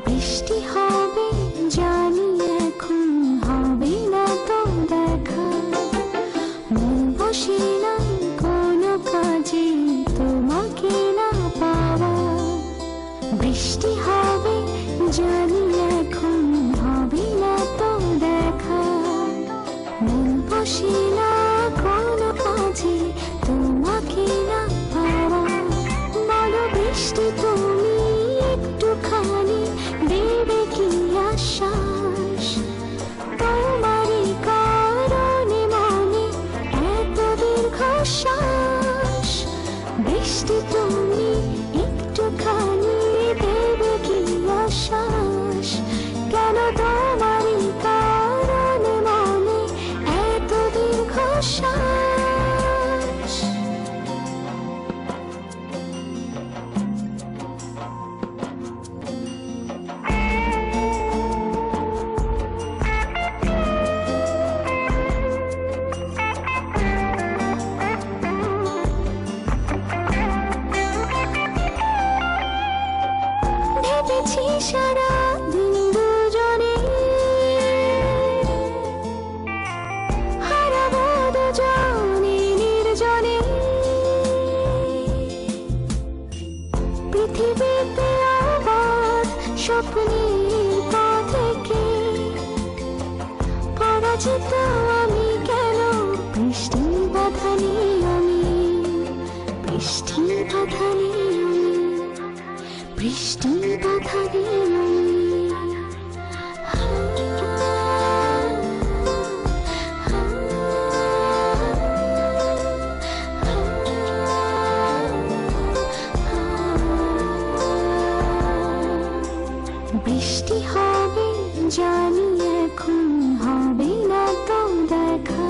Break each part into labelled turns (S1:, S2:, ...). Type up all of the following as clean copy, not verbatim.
S1: বৃষ্টি হবে জানি, এখন হবে না তো দেখা। মন বসে না কোনো কাজে তোমাকে না পাওয়া। বৃষ্টি হবে জানি, এখন হবে না তো দেখা। মন বসে না কোনো কাজে তোমাকে না পাওয়া। বলো বৃষ্টি তুমি একটুখানি দেবে কি আশ্বাস? তোমারই কারণে মনে এত দীর্ঘশ্বাস। বৃষ্টি তুমি একটুখানি দেবে কি আশ্বাস? কেন তোমারই কারণে মনে এত দীর্ঘশ্বাস? ভেবেছি সারা দিন দুজনে হারাবো দুজনে নির্জনে। পৃথিবীতে অবাধ স্বপ্নের পথে পরাজিত আমি কেন? বৃষ্টি বাধা নেই আমি, বৃষ্টি বাধা নেই আমি, বৃষ্টি বাধা নেই আমি। বৃষ্টি হবে জানি, এখন হবে না তো দেখা।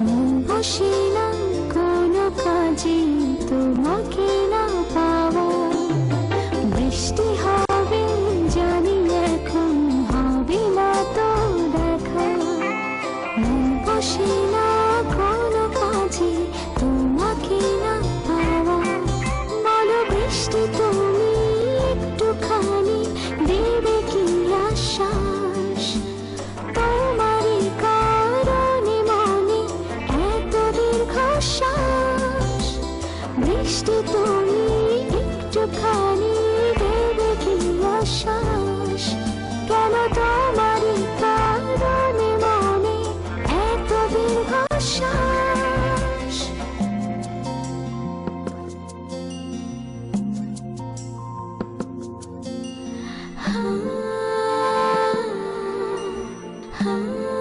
S1: মন বসে না কোনো কাজে তোমাকে না পাওয়া। বৃষ্টি হবে জানি, এখন হবে না তো দেখা। মন বসে না কোনো কাজে তোমাকে না পাওয়া। বলো বৃষ্টি তুমি একটুখানি দেবে কি আশ্বাস? তোমারই কারণে মনে এত দীর্ঘশ্বাস। বৃষ্টি তুমি একটুখানি দেবে কি আশ্বাস? কেন তোমারই কারণে মনে এত দীর্ঘশ্বাস? Ah, ah, ah.